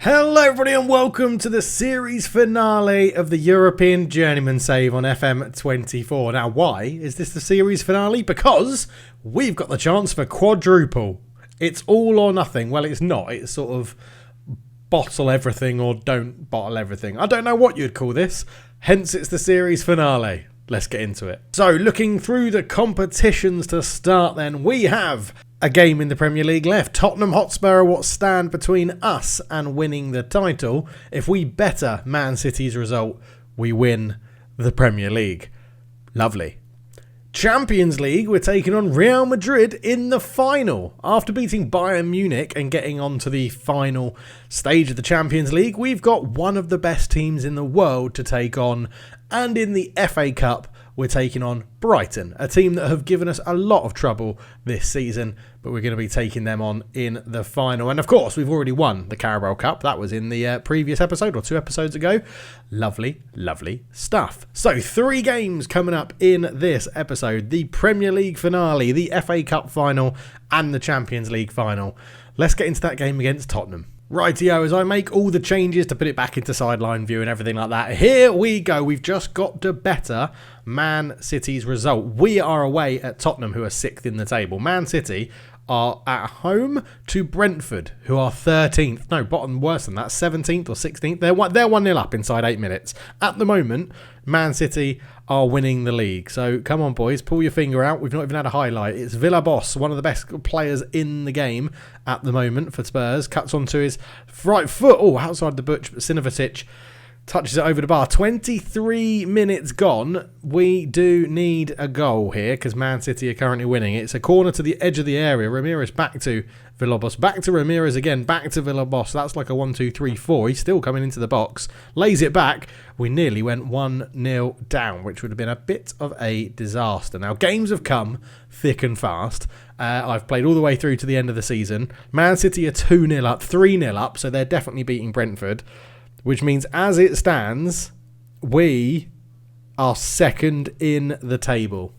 Hello everybody and welcome to the series finale of the European Journeyman Save on FM24. Now why is this the series finale? Because we've got the chance for quadruple. It's all or nothing. Well, it's not. It's sort of bottle everything or don't bottle everything. I don't know what you'd call this. Hence it's the series finale. Let's get into it. So looking through the competitions to start then, we have a game in the Premier League left. Tottenham Hotspur are what stand between us and winning the title. If we better Man City's result, we win the Premier League. Lovely. Champions League, we're taking on Real Madrid in the final. After beating Bayern Munich and getting on to the final stage of the Champions League, we've got one of the best teams in the world to take on. And in the FA Cup, we're taking on Brighton, a team that have given us a lot of trouble this season, but we're going to be taking them on in the final. And of course, we've already won the Carabao Cup. That was in the previous episode or 2 episodes ago. Lovely, lovely stuff. So 3 games coming up in this episode. The Premier League finale, the FA Cup final, and the Champions League final. Let's get into that game against Tottenham. Rightio, as I make all the changes to put it back into sideline view and everything like that, here we go. We've just got to better Man City's result. We are away at Tottenham, who are 6th in the table. Man City are at home to Brentford, who are 13th. No, bottom worse than that, 17th or 16th. They're 1-0 up inside 8 minutes. At the moment, Man City are winning the league. So come on, boys, pull your finger out. We've not even had a highlight. It's Villa Boss, one of the best players in the game at the moment for Spurs. Cuts onto his right foot. Oh, outside the butch, but Sinovatic touches it over the bar. 23 minutes gone. We do need a goal here because Man City are currently winning. It's a corner to the edge of the area. Ramirez back to Villa-Boss. Back to Ramirez again. Back to Villa-Boss. That's like a 1-2-3-4. He's still coming into the box. Lays it back. We nearly went 1-0 down, which would have been a bit of a disaster. Now, games have come thick and fast. I've played all the way through to the end of the season. Man City are 2-0 up, 3-0 up, so they're definitely beating Brentford. Which means, as it stands, we are 2nd in the table.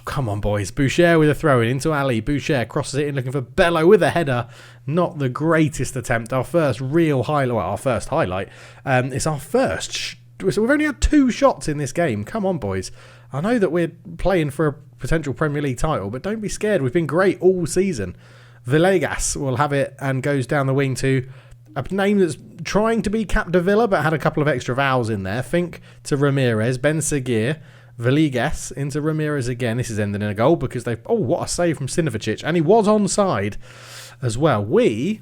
Come on, boys. Boucher with a throw-in into Ali. Boucher crosses it in, looking for Bello with a header. Not the greatest attempt. Our first real highlight. Well, our first highlight. It's our first. So we've only had 2 shots in this game. Come on, boys. I know that we're playing for a potential Premier League title, but don't be scared. We've been great all season. Villegas will have it and goes down the wing to a name that's trying to be Capdevila, but had a couple of extra vowels in there. Fink to Ramirez. Ben Seguir. Villegas into Ramirez again. This is ending in a goal because they've... Oh, what a save from Sinovatic. And he was onside as well. We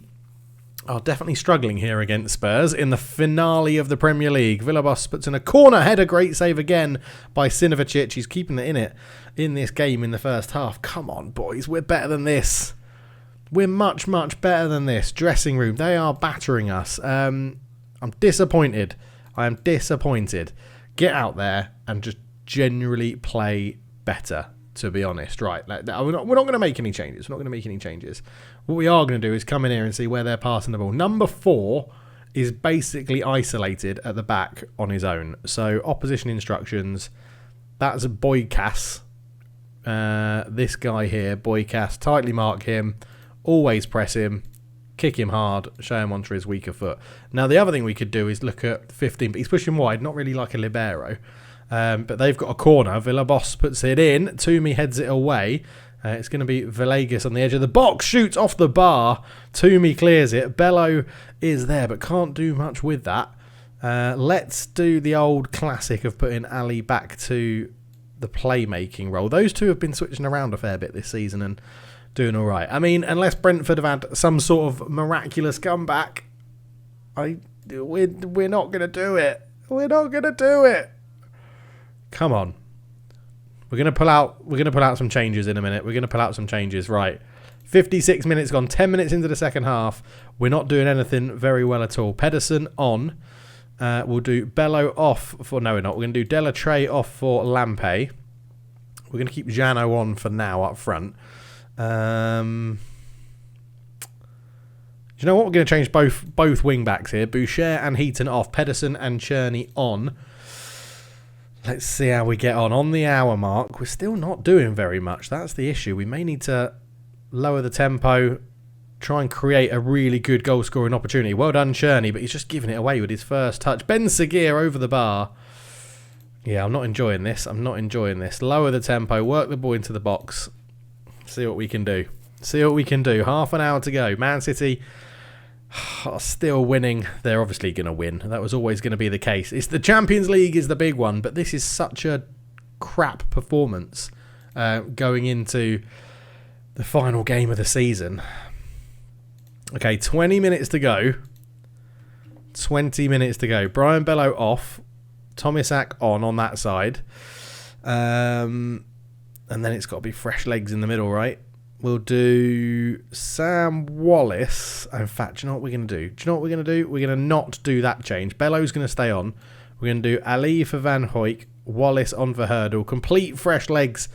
are definitely struggling here against Spurs in the finale of the Premier League. Villa-Boss puts in a corner header. Great save again by Sinovatic. He's keeping it in this game in the first half. Come on, boys. We're better than this. We're much, much better than this. Dressing room, they are battering us. I'm disappointed. I am disappointed. Get out there and just generally play better, to be honest. Right, we're not going to make any changes. We're not going to make any changes. What we are going to do is come in here and see where they're passing the ball. Number 4 is basically isolated at the back on his own. So opposition instructions, that's Boykas. This guy here, Boykas, tightly mark him. Always press him, kick him hard, show him onto his weaker foot. Now, the other thing we could do is look at 15, but he's pushing wide, not really like a libero. But they've got a corner. Villa-Boss puts it in. Toomey heads it away. It's going to be Villegas on the edge of the box. Shoots off the bar. Toomey clears it. Bello is there, but can't do much with that. Let's do the old classic of putting Ali back to the playmaking role. Those two have been switching around a fair bit this season and doing all right. I mean, unless Brentford have had some sort of miraculous comeback, we're not going to do it. We're not going to do it. Come on. We're going to pull out some changes in a minute. We're going to pull out some changes. Right. 56 minutes gone. 10 minutes into the second half. We're not doing anything very well at all. Pedersen on. We'll do Bello off for... No, we're not. We're going to do Delatrey off for Lampe. We're going to keep Jano on for now up front. Do you know what? We're going to change both wing backs here. Boucher and Heaton off. Pedersen and Cherney on. Let's see how we get on. On the hour mark, we're still not doing very much. That's the issue. We may need to lower the tempo, try and create a really good goal-scoring opportunity. Well done, Cherney, but he's just giving it away with his first touch. Ben Seguir over the bar. Yeah, I'm not enjoying this. Lower the tempo, work the ball into the box. See what we can do. Half an hour to go. Man City are still winning. They're obviously going to win. That was always going to be the case. It's the Champions League is the big one, but this is such a crap performance going into the final game of the season. Okay, 20 minutes to go. Brian Bello off. Tomisak on that side. And then it's got to be fresh legs in the middle, right? We'll do Sam Wallace. In fact, do you know what we're going to do? We're going to not do that change. Bello's going to stay on. We're going to do Ali for Van Hooyk. Wallace on for Hurdle. Complete fresh legs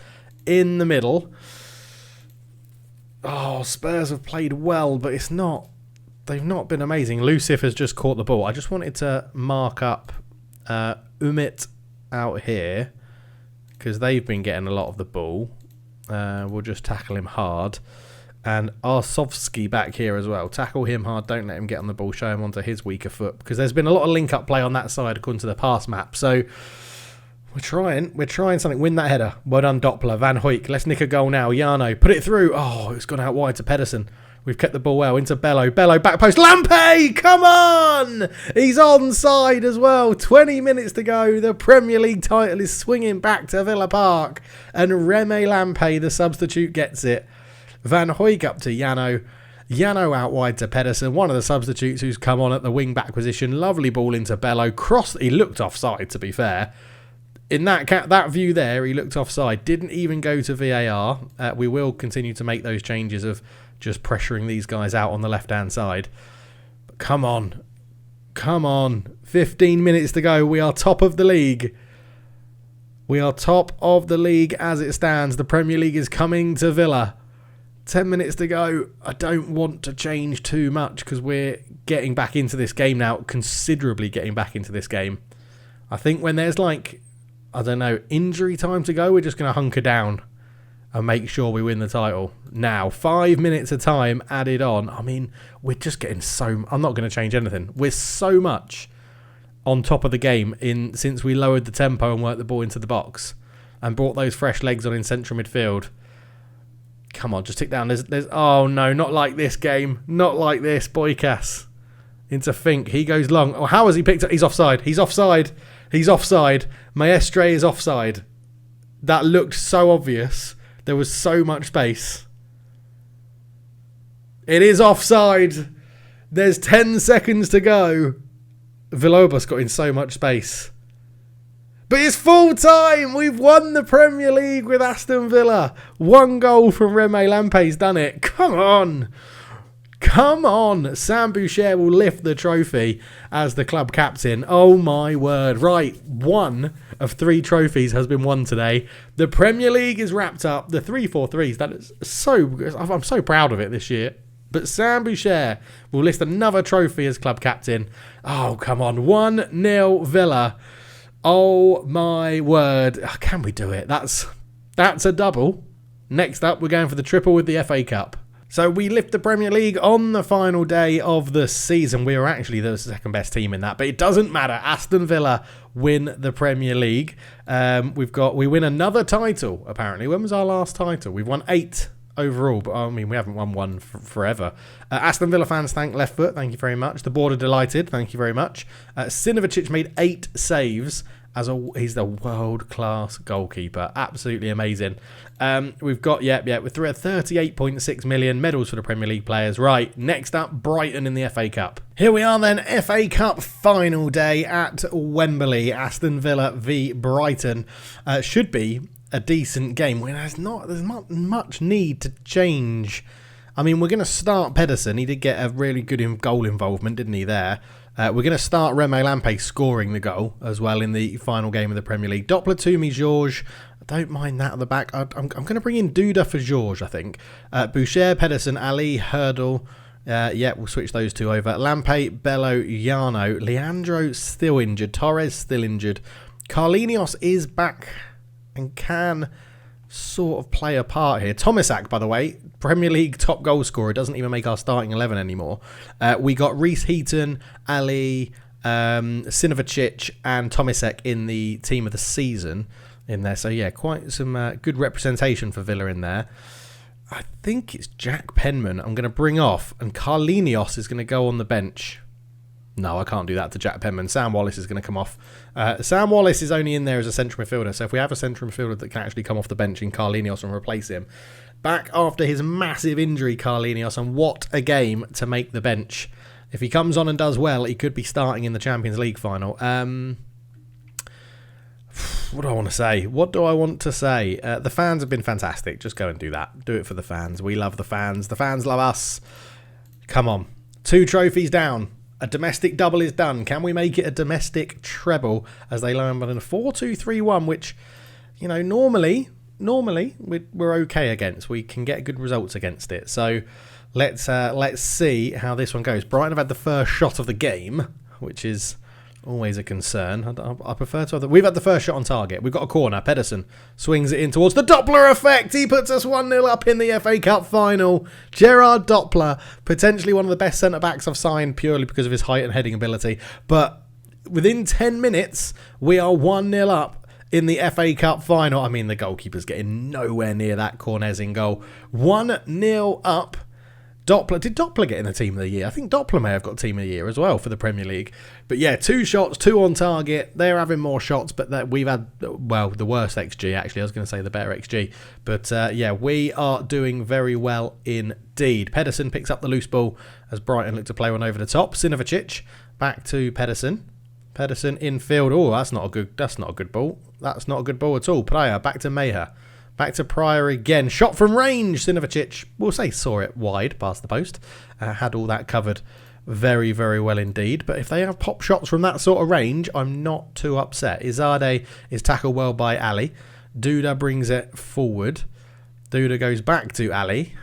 in the middle. Oh, Spurs have played well, but it's not. They've not been amazing. Lucif has just caught the ball. I just wanted to mark up Umit out here because they've been getting a lot of the ball. We'll just tackle him hard. And Arsovsky back here as well. Tackle him hard. Don't let him get on the ball. Show him onto his weaker foot because there's been a lot of link-up play on that side according to the pass map. So we're trying something. Win that header. Well done, Doppler. Van Hooyk. Let's nick a goal now. Jano. Put it through. Oh, it's gone out wide to Pedersen. We've kept the ball well into Bello. Bello, back post. Lampay, come on! He's onside as well. 20 minutes to go. The Premier League title is swinging back to Villa Park. And Reme Lampay, the substitute, gets it. Van Hooyk up to Jano. Jano out wide to Pedersen. One of the substitutes who's come on at the wing-back position. Lovely ball into Bello. He looked offside, to be fair. In that view there, he looked offside. Didn't even go to VAR. We will continue to make those changes of just pressuring these guys out on the left-hand side. But come on. 15 minutes to go. We are top of the league. As it stands. The Premier League is coming to Villa. 10 minutes to go. I don't want to change too much because we're getting back into this game now. Considerably getting back into this game. I think when there's injury time to go, we're just going to hunker down and make sure we win the title. Now, 5 minutes of time added on. I mean, we're just getting I'm not going to change anything. We're so much on top of the game since we lowered the tempo and worked the ball into the box and brought those fresh legs on in central midfield. Come on, just tick down. Oh no, not like this game. Not like this. Boykas into Fink. He goes long. Oh, how has he picked up? He's offside. Maestre is offside. That looked so obvious. There was so much space. It is offside. There's 10 seconds to go. Villalobos got in so much space. But it's full time. We've won the Premier League with Aston Villa. 1 goal from Reme Lampay's done it. Come on. Sam Boucher will lift the trophy as the club captain. Oh my word. Right. 1 of 3 trophies has been won today. The Premier League is wrapped up. The 3-4-3s. That is I'm so proud of it this year. But Sam Boucher will lift another trophy as club captain. Oh, come on. 1-0 Villa. Oh my word. Can we do it? That's a double. Next up, we're going for the triple with the FA Cup. So we lift the Premier League on the final day of the season. We are actually the second best team in that, but it doesn't matter. Aston Villa win the Premier League. We win another title, apparently. When was our last title? We've won 8 overall, but I mean, we haven't won one forever. Aston Villa fans thank Left Foot. Thank you very much. The board are delighted. Thank you very much. Sinovacic made 8 saves. He's the world-class goalkeeper. Absolutely amazing. We've got, we're through 38.6 million medals for the Premier League players. Right, next up, Brighton in the FA Cup. Here we are then, FA Cup final day at Wembley. Aston Villa v Brighton. Should be a decent game. There's not much need to change. I mean, we're going to start Pedersen. He did get a really good goal involvement, didn't he, there? We're going to start Reme Lampay scoring the goal as well in the final game of the Premier League. Doppler, Toomey, Georges. I don't mind that at the back. I'm going to bring in Duda for Georges, I think. Boucher, Pedersen, Ali, Hurdle. We'll switch those 2 over. Lampay, Bello, Jano. Leandro still injured. Torres still injured. Carlinhos is back and can sort of play a part here. Tomisak, by the way, Premier League top goal scorer, doesn't even make our starting 11 anymore. We got Reece Heaton, Ali, Sinovacic and Tomisak in the team of the season in there. So yeah, quite some good representation for Villa in there. I think it's Jack Penman I'm going to bring off, and Carlinios is going to go on the bench. No, I can't do that to Jack Penman. Sam Wallace is going to come off. Sam Wallace is only in there as a central midfielder, so if we have a central midfielder that can actually come off the bench in Carlinios and replace him. Back after his massive injury, Carlinios, and what a game to make the bench. If he comes on and does well, he could be starting in the Champions League final. What do I want to say? The fans have been fantastic. Just go and do that. Do it for the fans. We love the fans. The fans love us. Come on. 2 trophies down. A domestic double is done. Can we make it a domestic treble as they land on a 4-2-3-1, which, you know, normally we're okay against. We can get good results against it. So let's see how this one goes. Brighton have had the first shot of the game, which is always a concern. I prefer to have we've had the first shot on target. We've got a corner. Pedersen swings it in towards the Doppler effect. He puts us 1-0 up in the FA Cup final. Gerard Doppler, potentially one of the best centre-backs I've signed purely because of his height and heading ability. But within 10 minutes, we are 1-0 up in the FA Cup final. I mean, the goalkeeper's getting nowhere near that Cornez in goal. 1-0 up. Doppler. Did Doppler get in the team of the year? I think Doppler may have got team of the year as well for the Premier League. But yeah, 2 shots, 2 on target. They're having more shots, but we've had, well, the worst XG actually. I was going to say the better XG. But yeah, we are doing very well indeed. Pedersen picks up the loose ball as Brighton look to play one over the top. Sinovacic back to Pedersen. Pedersen infield. Oh, that's not a good ball. That's not a good ball at all. Pryor back to Meja. Back to Pryor again. Shot from range. Sinovacic, we'll say, saw it wide past the post. Had all that covered very, very well indeed. But if they have pop shots from that sort of range, I'm not too upset. Izade is tackled well by Ali. Duda brings it forward. Duda goes back to Ali.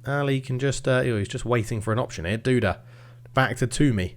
Ali can just... he's just waiting for an option here. Duda back to Toomey.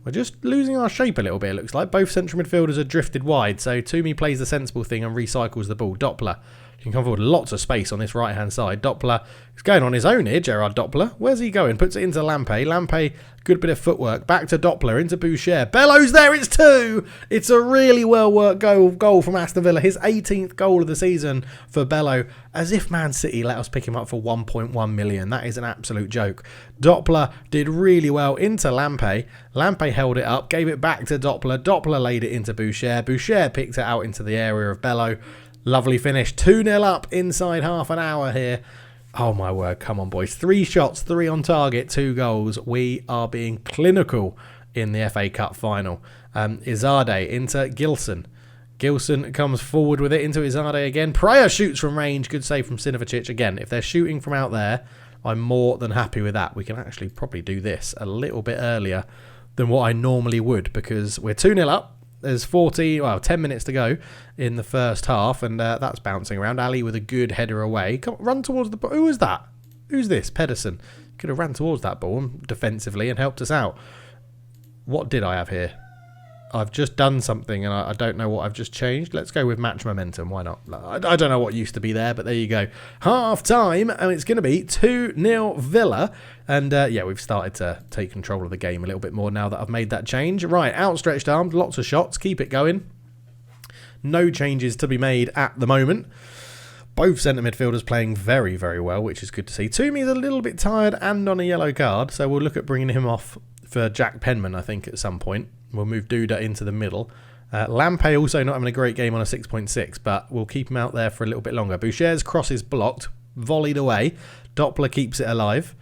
We're just losing our shape a little bit, it looks like. Both central midfielders are drifted wide. So Toomey plays the sensible thing and recycles the ball. Doppler can come forward. Lots of space on this right-hand side. Doppler is going on his own here, Gerard Doppler. Where's he going? Puts it into Lampe. Lampe, good bit of footwork. Back to Doppler, into Boucher. Bellows there, it's 2! It's a really well-worked goal from Aston Villa. His 18th goal of the season for Bello. As if Man City let us pick him up for 1.1 million. That is an absolute joke. Doppler did really well into Lampe. Lampe held it up, gave it back to Doppler. Doppler laid it into Boucher. Boucher picked it out into the area of Bello. Lovely finish. 2-0 up inside half an hour here. Oh my word, come on boys. 3 shots, 3 on target, 2 goals. We are being clinical in the FA Cup final. Izade into Gilson. Gilson comes forward with it into Izade again. Pryor shoots from range. Good save from Sinovacic again. If they're shooting from out there, I'm more than happy with that. We can actually probably do this a little bit earlier than what I normally would because we're 2-0 up. There's 10 minutes to go in the first half, and that's bouncing around. Ali with a good header away. Come on, run towards the ball. Who is that? Who's this? Pedersen. Could have ran towards that ball defensively and helped us out. What did I have here? I've just done something, and I don't know what I've just changed. Let's go with match momentum. Why not? I don't know what used to be there, but there you go. Half time, and it's going to be 2-0 Villa. And yeah, we've started to take control of the game a little bit more now that I've made that change. Right, outstretched arms, lots of shots. Keep it going. No changes to be made at the moment. Both centre midfielders playing very, very well, which is good to see. Toomey's a little bit tired and on a yellow card, so we'll look at bringing him off for Jack Penman, I think, at some point. We'll move Duda into the middle. Lampe also not having a great game on a 6.6, but we'll keep him out there for a little bit longer. Boucher's cross is blocked, volleyed away. Doppler keeps it alive.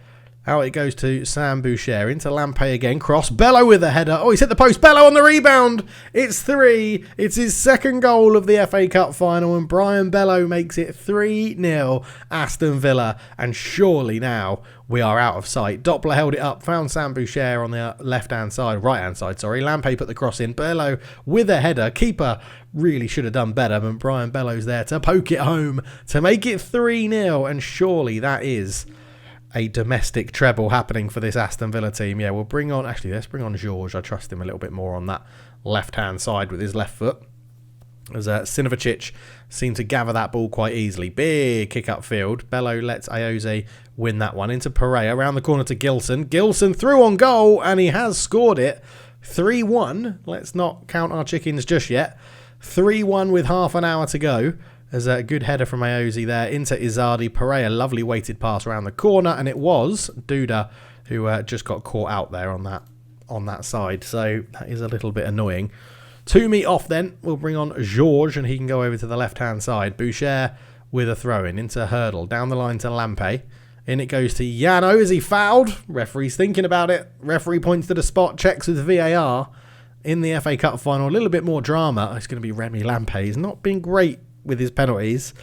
Out it goes to Sam Boucher, into Lampe again, cross, Bello with a header. Oh, he's hit the post, Bello on the rebound. It's 3. It's his second goal of the FA Cup final, and Brian Bello makes it 3-0 Aston Villa, and surely now we are out of sight. Doppler held it up, found Sam Boucher on the right-hand side, Lampe put the cross in, Bello with a header. Keeper really should have done better, but Brian Bello's there to poke it home to make it 3-0, and surely that is a domestic treble happening for this Aston Villa team. Yeah, let's bring on Georges. I trust him a little bit more on that left-hand side with his left foot. as Sinovacic seemed to gather that ball quite easily. Big kick upfield. Bello lets Ayoze win that one. Into Pereira, around the corner to Gilson. Gilson through on goal, and he has scored it. 3-1. Let's not count our chickens just yet. 3-1 with half an hour to go. There's a good header from Ayoze there into Izzardi. Pereira, lovely weighted pass around the corner, and it was Duda who just got caught out there on that side. So that is a little bit annoying. Toomey off then. We'll bring on Georges, and he can go over to the left-hand side. Boucher with a throw-in into Hurdle. Down the line to Lampe. In it goes to Yano. Is he fouled? Referee's thinking about it. Referee points to the spot, checks with VAR. In the FA Cup final, a little bit more drama. It's going to be Remy Lampe. He's not been great with his penalties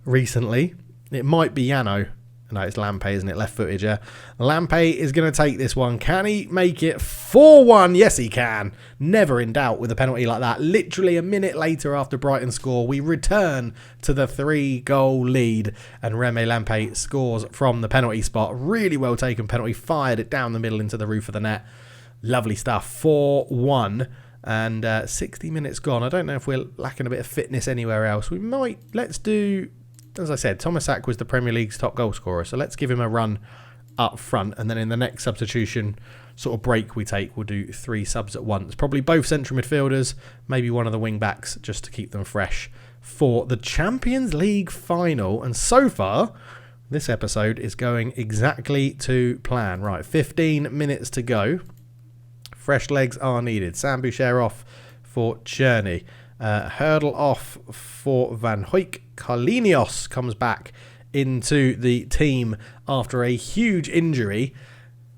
recently. It might be Yano. No, it's Lampe, isn't it? Left footage, yeah. Lampe is going to take this one. Can he make it 4-1? Yes, he can. Never in doubt with a penalty like that. Literally a minute later after Brighton score, we return to the 3-goal lead, and Remy Lampe scores from the penalty spot. Really well taken penalty. Fired it down the middle into the roof of the net. Lovely stuff. 4-1. And 60 minutes gone. I don't know if we're lacking a bit of fitness anywhere else. We might. Let's do... As I said, Tomasak was the Premier League's top goal scorer, so let's give him a run up front, and then in the next substitution sort of break we take, we'll do 3 subs at once. Probably both central midfielders, maybe one of the wing backs, just to keep them fresh for the Champions League final. And so far, this episode is going exactly to plan. Right, 15 minutes to go. Fresh legs are needed. Sam Boucher off for Journey. Hurdle off for Van Hoyk. Carlinios comes back into the team after a huge injury.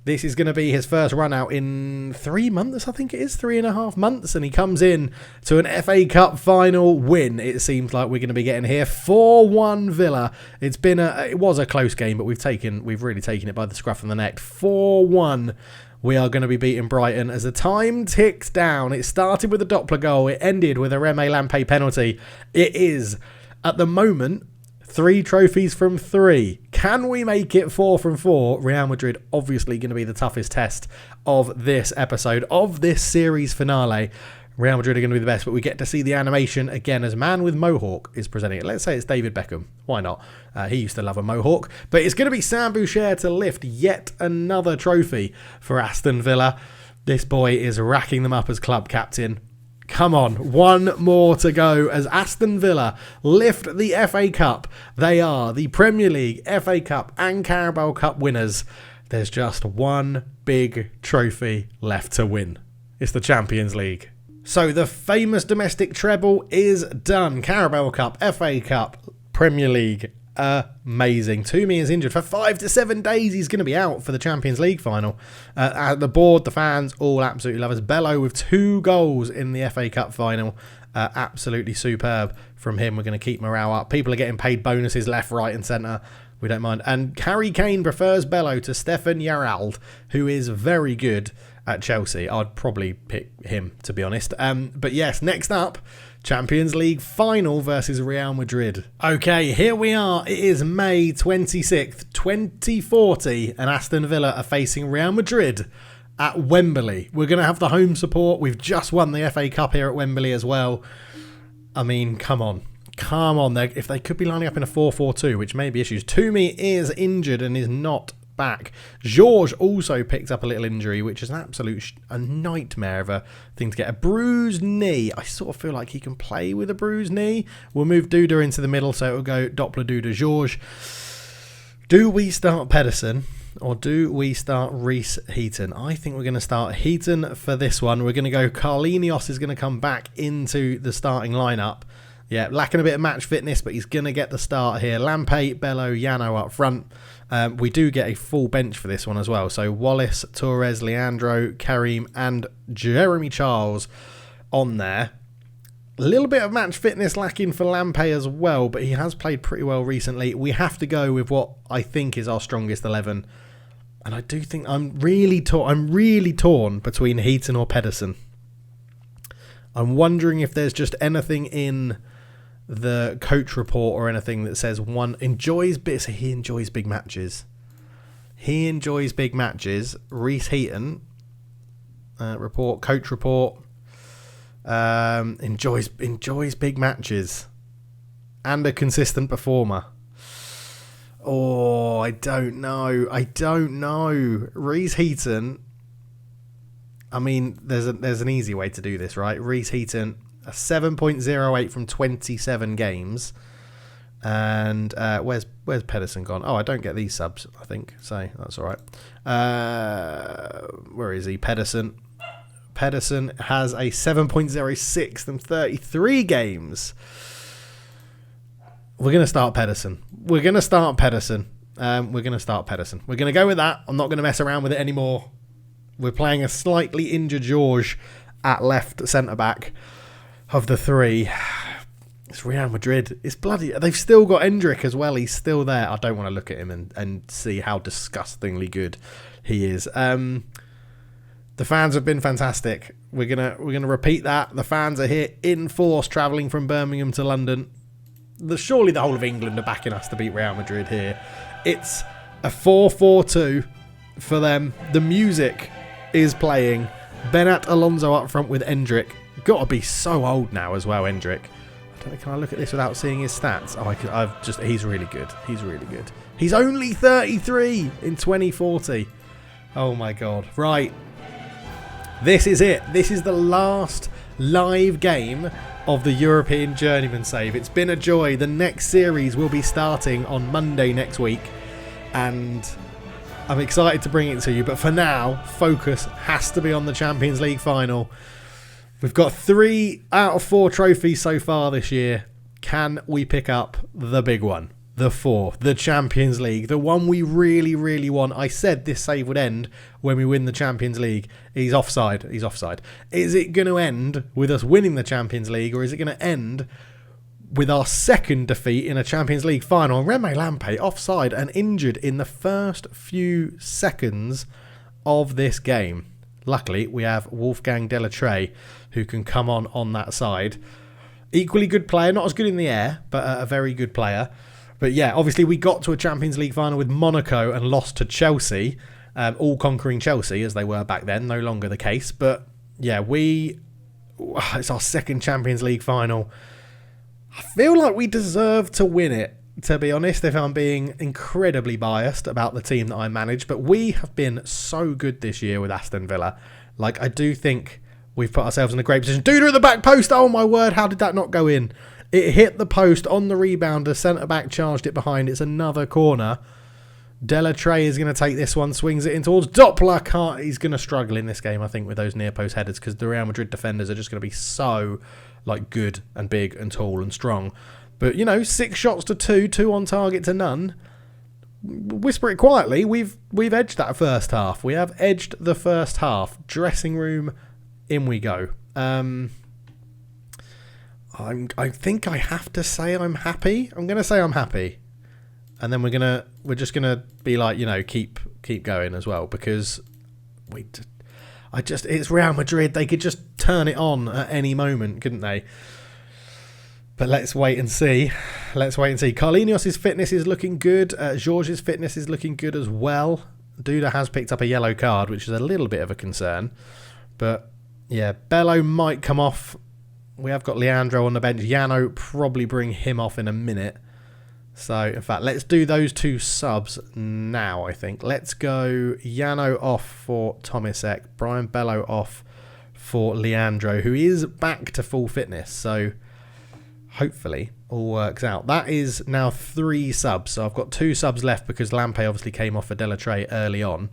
This is going to be his first run out in 3 months, I think it is, 3.5 months, and he comes in to an FA Cup final win. It seems like we're going to be getting here. 4-1 Villa. It was a close game, but we've really taken it by the scruff of the neck. 4-1. We are going to be beating Brighton as the time ticks down. It started with a Doppler goal. It ended with a Remy Lampe penalty. It is, at the moment, 3 trophies from 3. Can we make it 4 from 4? Real Madrid obviously going to be the toughest test of this episode, of this series finale. Real Madrid are going to be the best, but we get to see the animation again as Man with Mohawk is presenting it. Let's say it's David Beckham. Why not? He used to love a Mohawk. But it's going to be Sam Boucher to lift yet another trophy for Aston Villa. This boy is racking them up as club captain. Come on, one more to go as Aston Villa lift the FA Cup. They are the Premier League, FA Cup and Carabao Cup winners. There's just one big trophy left to win. It's the Champions League. So the famous domestic treble is done. Carabao Cup, FA Cup, Premier League. Amazing. Toomey is injured for 5 to 7 days. He's going to be out for the Champions League final. The board, the fans, all absolutely love us. Bello with 2 goals in the FA Cup final. Absolutely superb from him. We're going to keep morale up. People are getting paid bonuses left, right and centre. We don't mind. And Harry Kane prefers Bello to Stefan Gerrard, who is very good at Chelsea. I'd probably pick him, to be honest. But yes, next up, Champions League final versus Real Madrid. Okay, here we are. It is May 26th, 2040, and Aston Villa are facing Real Madrid at Wembley. We're going to have the home support. We've just won the FA Cup here at Wembley as well. I mean, come on. Come on. If they could be lining up in a 4-4-2, which may be issues. Toomey is injured and is not back. Georges also picked up a little injury, which is an absolute a nightmare of a thing to get. A bruised knee. I sort of feel like he can play with a bruised knee. We'll move Duda into the middle, so it'll go Doppler, Duda, Georges. Do we start Pedersen or do we start Reece Heaton? I think we're going to start Heaton for this one. We're going to go Carlinios is going to come back into the starting lineup. Yeah, lacking a bit of match fitness, but he's going to get the start here. Lampe, Bello, Yano up front. We do get a full bench for this one as well. So Wallace, Torres, Leandro, Karim and Jeremy Charles on there. A little bit of match fitness lacking for Lampe as well, but he has played pretty well recently. We have to go with what I think is our strongest 11. And I do think I'm really torn between Heaton or Pedersen. I'm wondering if there's just anything in the coach report or anything that says one enjoys bits. He enjoys big matches. He enjoys big matches. Reece Heaton coach report. Enjoys big matches. And a consistent performer. Oh, I don't know. Reece Heaton. I mean, there's an easy way to do this, right? Reece Heaton, a 7.08 from 27 games. And where's Pedersen gone? Oh, I don't get these subs, I think. So that's all right. Where is he? Pedersen. Pedersen has a 7.06 from 33 games. We're going to start Pedersen. We're going to go with that. I'm not going to mess around with it anymore. We're playing a slightly injured George at left centre-back of the three. It's Real Madrid. It's bloody... They've still got Endrick as well. He's still there. I don't want to look at him and see how disgustingly good he is. The fans have been fantastic. We're gonna repeat that. The fans are here in force, travelling from Birmingham to London. Surely the whole of England are backing us to beat Real Madrid here. It's a 4-4-2 for them. The music is playing. Benat Alonso up front with Endrick. Got to be so old now as well, Endrick. I don't know, can I look at this without seeing his stats? Oh, he's really good. He's only 33 in 2040. Oh my God. Right. This is it. This is the last live game of the European Journeyman Save. It's been a joy. The next series will be starting on Monday next week, and I'm excited to bring it to you. But for now, focus has to be on the Champions League final. We've got 3 out of 4 trophies so far this year. Can we pick up the big one? The 4th, the Champions League, the one we really, really want. I said this save would end when we win the Champions League. He's offside. Is it going to end with us winning the Champions League, or is it going to end with our second defeat in a Champions League final? Remy Lampay offside and injured in the first few seconds of this game. Luckily, we have Wolfgang Delattre, who can come on that side. Equally good player, not as good in the air, but a very good player. But yeah, obviously we got to a Champions League final with Monaco and lost to Chelsea, all conquering Chelsea as they were back then, no longer the case. But yeah, it's our second Champions League final. I feel like we deserve to win it, to be honest, if I'm being incredibly biased about the team that I manage. But we have been so good this year with Aston Villa. Like, I do think we've put ourselves in a great position. Duda at the back post. Oh my word, how did that not go in? It hit the post on the rebound. The centre-back charged it behind. It's another corner. Delattre is going to take this one, swings it in towards Doppler. He's going to struggle in this game, I think, with those near-post headers, because the Real Madrid defenders are just going to be so good and big and tall and strong. But, 6 shots to 2, 2 on target to none. Whisper it quietly, we've edged that first half. We have edged the first half. Dressing room, in we go. I think I have to say I'm happy. I'm going to say I'm happy. And then we're just gonna be like, keep going as well, because it's Real Madrid. They could just turn it on at any moment, couldn't they? But let's wait and see. Carlinhos' fitness is looking good. George's fitness is looking good as well. Duda has picked up a yellow card, which is a little bit of a concern. But yeah, Bello might come off. We have got Leandro on the bench. Yano, probably bring him off in a minute. So, in fact, let's do those 2 subs now, I think. Let's go Yano off for Tomisek. Brian Bello off for Leandro, who is back to full fitness. So, hopefully, all works out. That is now 3 subs. So, I've got 2 subs left because Lampay obviously came off for Delattre early on.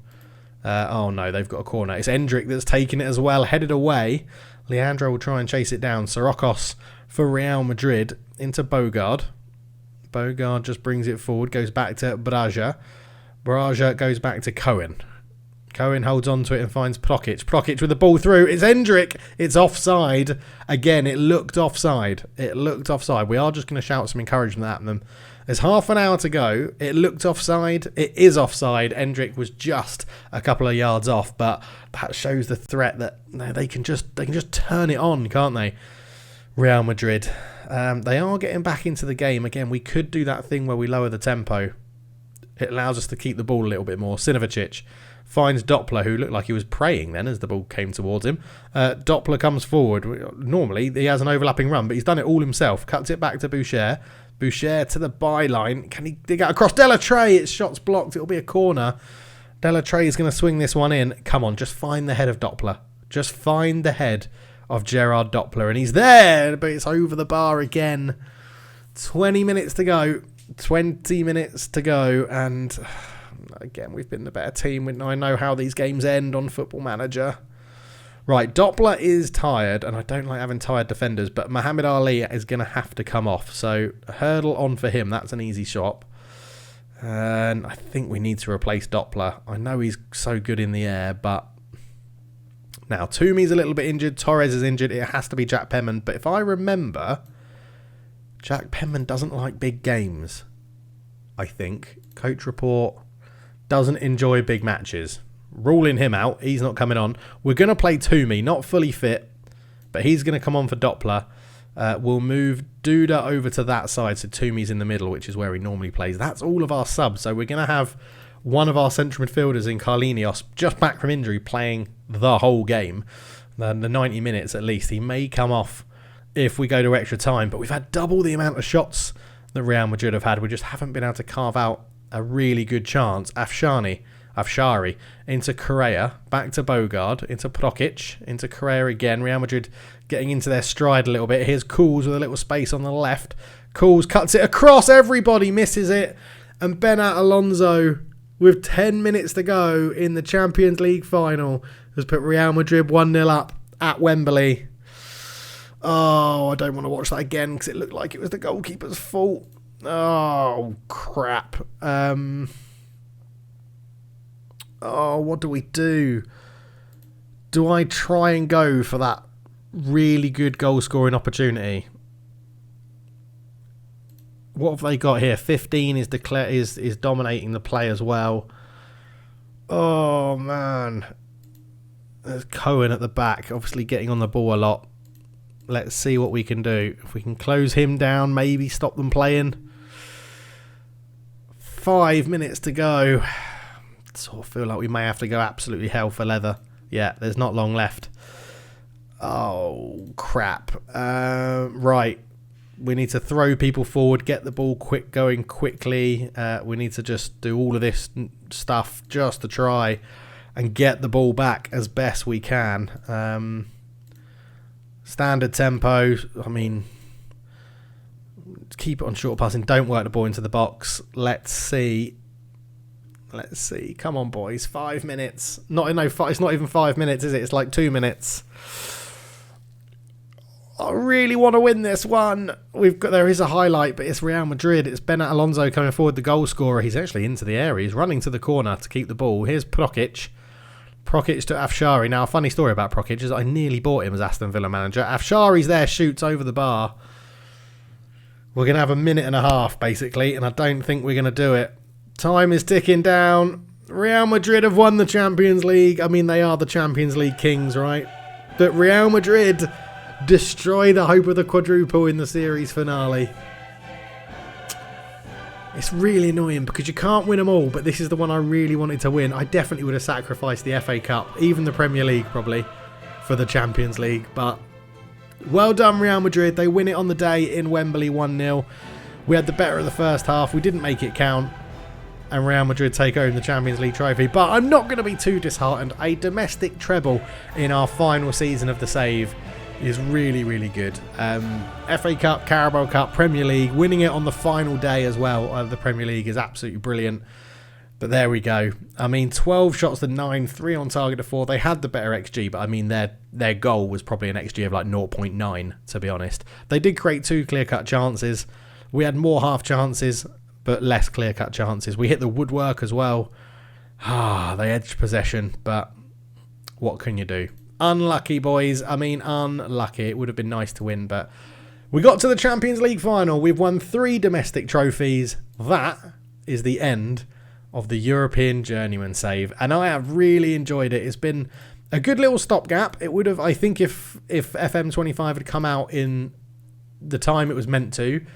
Oh, no, they've got a corner. It's Endrick that's taken it as well, headed away. Leandro will try and chase it down. Sirocos for Real Madrid into Bogard. Bogard just brings it forward, goes back to Braja. Braja goes back to Cohen. Cohen holds on to it and finds Prokic. Prokic with the ball through. It's Endrick. It's offside. Again, it looked offside. We are just going to shout some encouragement at them. There's half an hour to go. It looked offside. It is offside. Endrick was just a couple of yards off, but that shows the threat that they can just turn it on, can't they? Real Madrid. They are getting back into the game. Again, we could do that thing where we lower the tempo. It allows us to keep the ball a little bit more. Sinovacic finds Doppler, who looked like he was praying then as the ball came towards him. Doppler comes forward. Normally, he has an overlapping run, but he's done it all himself. Cuts it back to Boucher. Boucher to the byline. Can he dig out across? Delatray, its shot's blocked. It'll be a corner. Delatray is going to swing this one in. Come on, just find the head of Doppler. Just find the head of Gerard Doppler. And he's there, but it's over the bar again. 20 minutes to go. 20 minutes to go. And again, we've been the better team. I know how these games end on Football Manager. Right, Doppler is tired, and I don't like having tired defenders, but Muhammad Ali is going to have to come off. So, a hurdle on for him. That's an easy shot. And I think we need to replace Doppler. I know he's so good in the air, but now Toomey's a little bit injured. Torres is injured. It has to be Jack Penman. But if I remember, Jack Penman doesn't like big games, I think. Coach report doesn't enjoy big matches. Ruling him out. He's not coming on. We're going to play Toomey, not fully fit, but he's going to come on for Doppler. We'll move Duda over to that side, so Toomey's in the middle, which is where he normally plays. That's all of our subs. So we're going to have one of our central midfielders in Carlinios, just back from injury, playing the whole game, the 90 minutes at least. He may come off if we go to extra time, but we've had double the amount of shots that Real Madrid have had. We just haven't been able to carve out a really good chance. Afshari into Correa, back to Bogard, into Prokic, into Correa again. Real Madrid getting into their stride a little bit. Here's Cools with a little space on the left. Cools cuts it across, everybody misses it. And Benat Alonso, with 10 minutes to go in the Champions League final, has put Real Madrid 1-0 up at Wembley. Oh, I don't want to watch that again because it looked like it was the goalkeeper's fault. Oh, crap. Oh, what do we do? Do I try and go for that really good goal-scoring opportunity? What have they got here? 15 is dominating the play as well. Oh, man. There's Cohen at the back, obviously getting on the ball a lot. Let's see what we can do. If we can close him down, maybe stop them playing. 5 minutes to go. Sort of feel like we may have to go absolutely hell for leather. Yeah, there's not long left. Oh, crap. Right. We need to throw people forward, get the ball going quickly. We need to just do all of this stuff just to try and get the ball back as best we can. Standard tempo. I mean, keep it on short passing. Don't work the ball into the box. Let's see. Come on, boys. 5 minutes. It's not even 5 minutes, is it? It's like 2 minutes. I really want to win this one. There is a highlight, but it's Real Madrid. It's Benat Alonso coming forward, the goal scorer. He's actually into the area. He's running to the corner to keep the ball. Here's Prokic. Prokic to Afshari. Now, a funny story about Prokic is I nearly bought him as Aston Villa manager. Afshari's there, shoots over the bar. We're going to have a minute and a half, basically, and I don't think we're going to do it. Time is ticking down. Real Madrid have won the Champions League. I mean, they are the Champions League kings, right? But Real Madrid destroy the hope of the quadruple in the series finale. It's really annoying because you can't win them all, but this is the one I really wanted to win. I definitely would have sacrificed the FA Cup, even the Premier League probably, for the Champions League. But well done, Real Madrid. They win it on the day in Wembley 1-0. We had the better of the first half. We didn't make it count. And Real Madrid take home the Champions League trophy. But I'm not going to be too disheartened. A domestic treble in our final season of the Save is really, really good. FA Cup, Carabao Cup, Premier League, winning it on the final day as well of the Premier League is absolutely brilliant. But there we go. I mean, 12 shots to 9, 3 on target to 4. They had the better XG, but I mean, their goal was probably an XG of like 0.9, to be honest. They did create 2 clear-cut chances. We had more half chances, but less clear-cut chances. We hit the woodwork as well. They edged possession, but what can you do? Unlucky, boys. I mean, unlucky. It would have been nice to win, but we got to the Champions League final. We've won 3 domestic trophies. That is the end of the European Journeyman Save, and I have really enjoyed it. It's been a good little stopgap. It would have, I think, if FM25 had come out in the time it was meant to,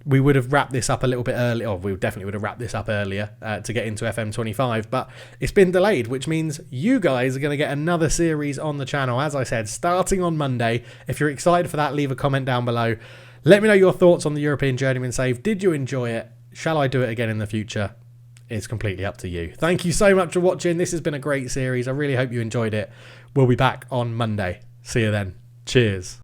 we would have wrapped this up a little bit early, or we definitely would have wrapped this up earlier to get into FM25, but it's been delayed, which means you guys are going to get another series on the channel, as I said, starting on Monday. If you're excited for that, leave a comment down below. Let me know your thoughts on the European Journeyman Save. Did you enjoy it? Shall I do it again in the future? It's completely up to you. Thank you so much for watching. This has been a great series. I really hope you enjoyed it. We'll be back on Monday. See you then. Cheers.